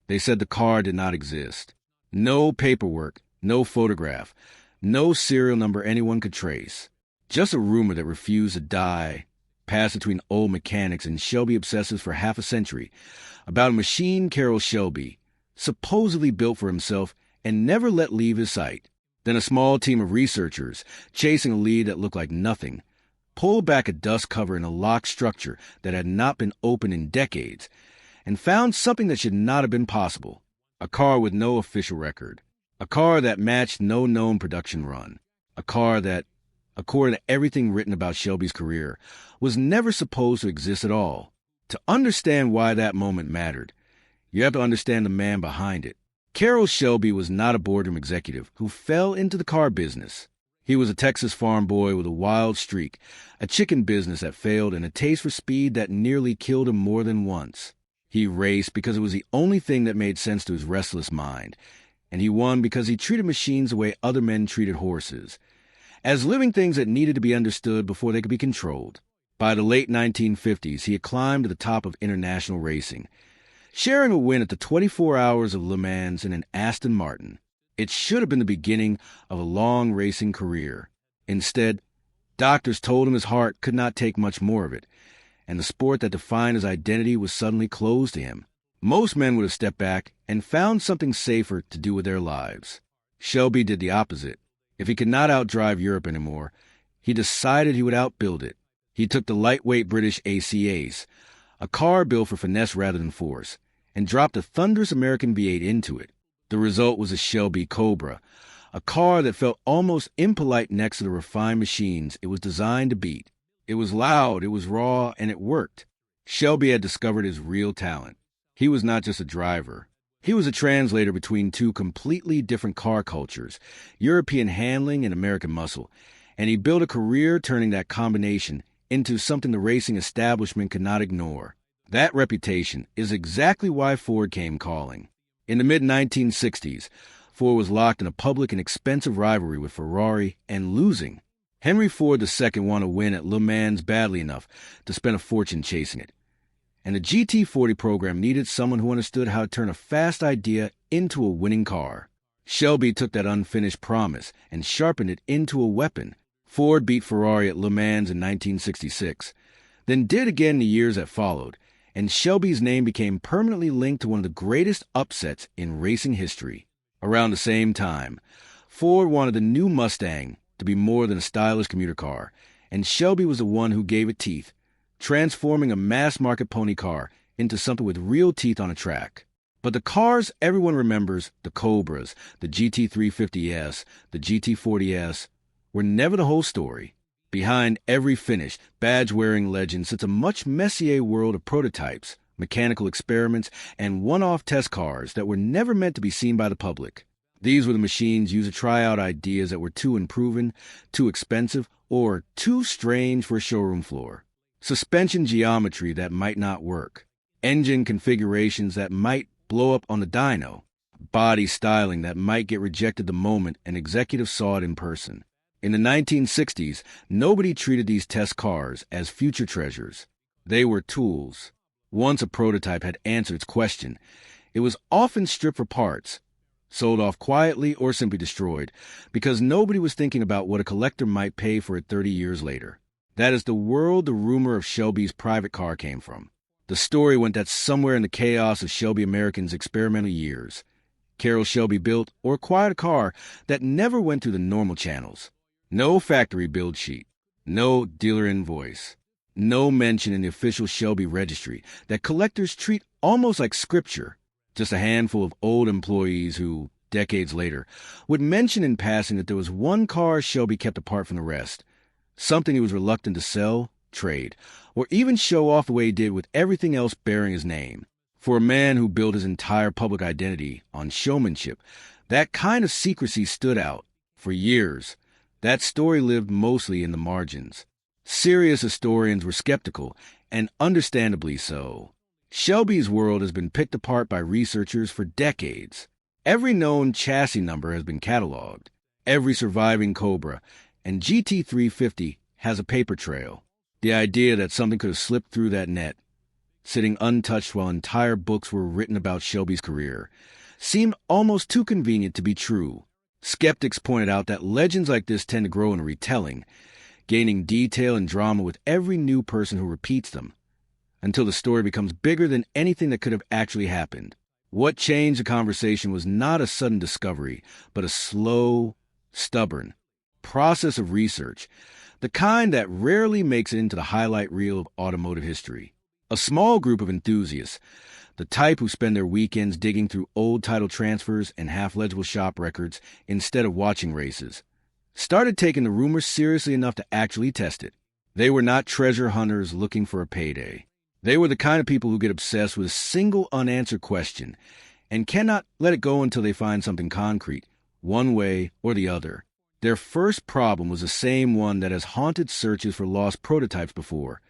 They said the car did not exist. No paperwork, no photograph, no serial number anyone could trace. Just a rumor that refused to die, passed between old mechanics and Shelby obsessives for half a century, about a machine Carroll Shelby, supposedly built for himself and never let leave his sight. Then a small team of researchers, chasing a lead that looked like nothing, pulled back a dust cover in a locked structure that had not been opened in decades, and found something that should not have been possible. A car with no official record. A car that matched no known production run. A car that, according to everything written about Shelby's career, was never supposed to exist at all. To understand why that moment mattered, you have to understand the man behind it. Carroll Shelby was not a boardroom executive who fell into the car business. He was a Texas farm boy with a wild streak, a chicken business that failed, and a taste for speed that nearly killed him more than once. He raced because it was the only thing that made sense to his restless mind, and he won because he treated machines the way other men treated horses, as living things that needed to be understood before they could be controlled. By the late 1950s, he had climbed to the top of international racing, sharing a win at the 24 Hours of Le Mans in an Aston Martin. It should have been the beginning of a long racing career. Instead, doctors told him his heart could not take much more of it, and the sport that defined his identity was suddenly closed to him. Most men would have stepped back and found something safer to do with their lives. Shelby did the opposite. If he could not outdrive Europe anymore, he decided he would outbuild it. He took the lightweight British AC Ace, a car built for finesse rather than force, and dropped a thunderous American V8 into it. The result was a Shelby Cobra, a car that felt almost impolite next to the refined machines it was designed to beat. It was loud, it was raw, and it worked. Shelby had discovered his real talent. He was not just a driver. He was a translator between two completely different car cultures, European handling and American muscle, and he built a career turning that combination into something the racing establishment could not ignore. That reputation is exactly why Ford came calling. In the mid-1960s, Ford was locked in a public and expensive rivalry with Ferrari and losing. Henry Ford II wanted to win at Le Mans badly enough to spend a fortune chasing it. And the GT40 program needed someone who understood how to turn a fast idea into a winning car. Shelby took that unfinished promise and sharpened it into a weapon. Ford beat Ferrari at Le Mans in 1966, then did again in the years that followed, and Shelby's name became permanently linked to one of the greatest upsets in racing history. Around the same time, Ford wanted the new Mustang to be more than a stylish commuter car, and Shelby was the one who gave it teeth, transforming a mass-market pony car into something with real teeth on a track. But the cars everyone remembers, the Cobras, the GT350S, the GT40S, were never the whole story. Behind every finished, badge-wearing legend sits a much messier world of prototypes, mechanical experiments, and one-off test cars that were never meant to be seen by the public. These were the machines used to try out ideas that were too unproven, too expensive, or too strange for a showroom floor. Suspension geometry that might not work. Engine configurations that might blow up on the dyno. Body styling that might get rejected the moment an executive saw it in person. In the 1960s, nobody treated these test cars as future treasures. They were tools. Once a prototype had answered its question, it was often stripped for parts, sold off quietly or simply destroyed, because nobody was thinking about what a collector might pay for it 30 years later. That is the world the rumor of Shelby's private car came from. The story went that somewhere in the chaos of Shelby American's experimental years, Carroll Shelby built or acquired a car that never went through the normal channels. No factory build sheet, no dealer invoice, no mention in the official Shelby registry that collectors treat almost like scripture. Just a handful of old employees who, decades later, would mention in passing that there was one car Shelby kept apart from the rest, something he was reluctant to sell, trade, or even show off the way he did with everything else bearing his name. For a man who built his entire public identity on showmanship, that kind of secrecy stood out. For years, that story lived mostly in the margins. Serious historians were skeptical, and understandably so. Shelby's world has been picked apart by researchers for decades. Every known chassis number has been cataloged. Every surviving Cobra and GT350 has a paper trail. The idea that something could have slipped through that net, sitting untouched while entire books were written about Shelby's career, seemed almost too convenient to be true. Skeptics pointed out that legends like this tend to grow in retelling, gaining detail and drama with every new person who repeats them, until the story becomes bigger than anything that could have actually happened. What changed the conversation was not a sudden discovery, but a slow, stubborn process of research, the kind that rarely makes it into the highlight reel of automotive history. A small group of enthusiasts, the type who spend their weekends digging through old title transfers and half-legible shop records instead of watching races, started taking the rumors seriously enough to actually test it. They were not treasure hunters looking for a payday. They were the kind of people who get obsessed with a single unanswered question and cannot let it go until they find something concrete, one way or the other. Their first problem was the same one that has haunted searches for lost prototypes before.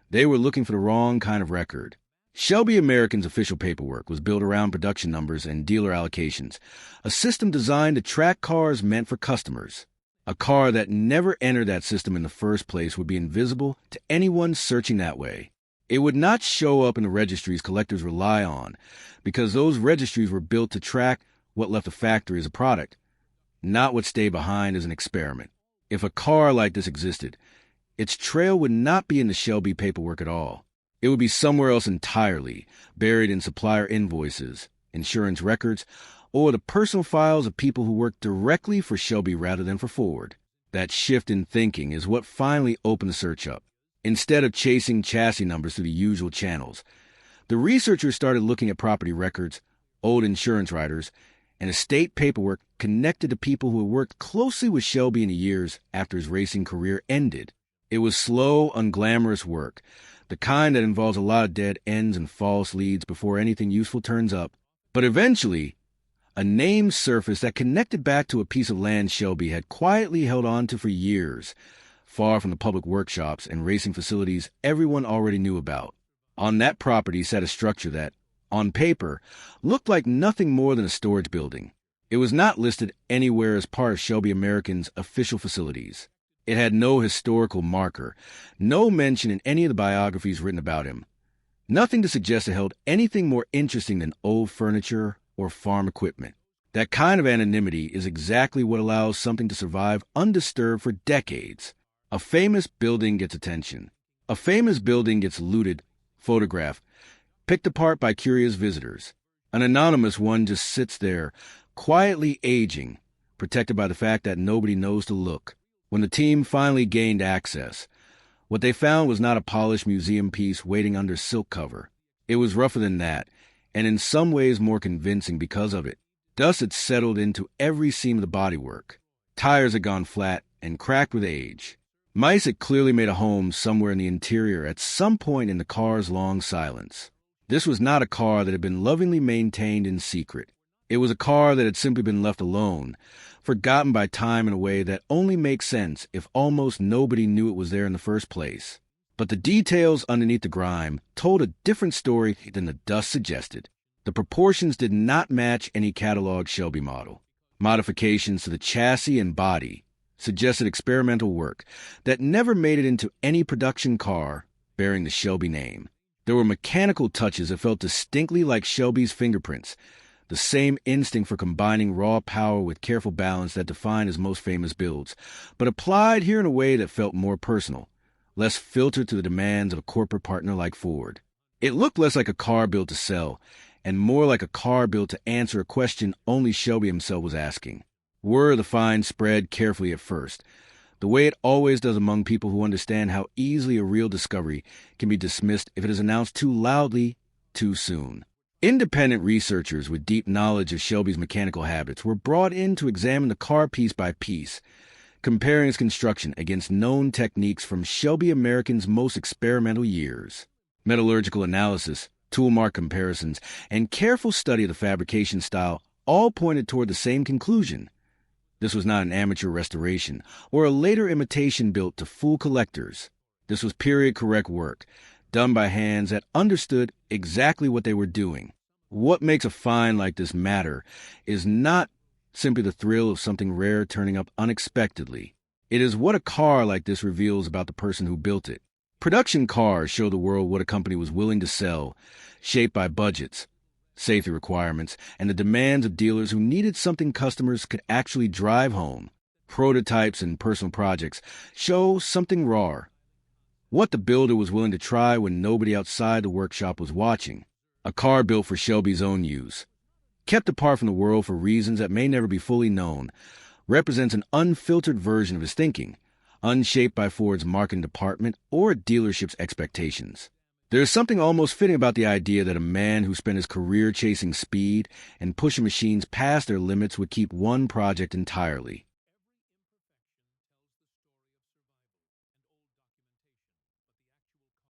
They were looking for the wrong kind of record. Shelby American's official paperwork was built around production numbers and dealer allocations, a system designed to track cars meant for customers. A car that never entered that system in the first place would be invisible to anyone searching that way. It would not show up in the registries collectors rely on, because those registries were built to track what left the factory as a product, not what stayed behind as an experiment. If a car like this existed, its trail would not be in the Shelby paperwork at all. It would be somewhere else entirely, buried in supplier invoices, insurance records, or the personal files of people who worked directly for Shelby rather than for Ford. That shift in thinking is what finally opened the search up. Instead of chasing chassis numbers through the usual channels, the researchers started looking at property records, old insurance riders, and estate paperwork connected to people who had worked closely with Shelby in the years after his racing career ended. It was slow, unglamorous work, the kind that involves a lot of dead ends and false leads before anything useful turns up. But eventually, a name surfaced that connected back to a piece of land Shelby had quietly held on to for years, far from the public workshops and racing facilities everyone already knew about. On that property sat a structure that, on paper, looked like nothing more than a storage building. It was not listed anywhere as part of Shelby American's official facilities. It had no historical marker, no mention in any of the biographies written about him. Nothing to suggest it held anything more interesting than old furniture or farm equipment. That kind of anonymity is exactly what allows something to survive undisturbed for decades. A famous building gets attention. A famous building gets looted, photographed, picked apart by curious visitors. An anonymous one just sits there, quietly aging, protected by the fact that nobody knows to look. When the team finally gained access, what they found was not a polished museum piece waiting under silk cover. It was rougher than that, and in some ways more convincing because of it. Dust had settled into every seam of the bodywork. Tires had gone flat and cracked with age. Mice had clearly made a home somewhere in the interior at some point in the car's long silence. This was not a car that had been lovingly maintained in secret. It was a car that had simply been left alone, forgotten by time in a way that only makes sense if almost nobody knew it was there in the first place. But the details underneath the grime told a different story than the dust suggested. The proportions did not match any catalog Shelby model. Modifications to the chassis and body suggested experimental work that never made it into any production car bearing the Shelby name. There were mechanical touches that felt distinctly like Shelby's fingerprints, the same instinct for combining raw power with careful balance that defined his most famous builds, but applied here in a way that felt more personal, less filtered to the demands of a corporate partner like Ford. It looked less like a car built to sell, and more like a car built to answer a question only Shelby himself was asking. Were the finds spread carefully at first, the way it always does among people who understand how easily a real discovery can be dismissed if it is announced too loudly, too soon. Independent researchers with deep knowledge of Shelby's mechanical habits were brought in to examine the car piece by piece, comparing its construction against known techniques from Shelby American's most experimental years. Metallurgical analysis, tool mark comparisons, and careful study of the fabrication style all pointed toward the same conclusion. This was not an amateur restoration or a later imitation built to fool collectors. This was period-correct work, done by hands that understood exactly what they were doing. What makes a find like this matter is not simply the thrill of something rare turning up unexpectedly. It is what a car like this reveals about the person who built it. Production cars show the world what a company was willing to sell, shaped by budgets, safety requirements, and the demands of dealers who needed something customers could actually drive home. Prototypes and personal projects show something raw, what the builder was willing to try when nobody outside the workshop was watching. A car built for Shelby's own use, kept apart from the world for reasons that may never be fully known, represents an unfiltered version of his thinking, unshaped by Ford's marketing department or a dealership's expectations. There is something almost fitting about the idea that a man who spent his career chasing speed and pushing machines past their limits would keep one project entirely.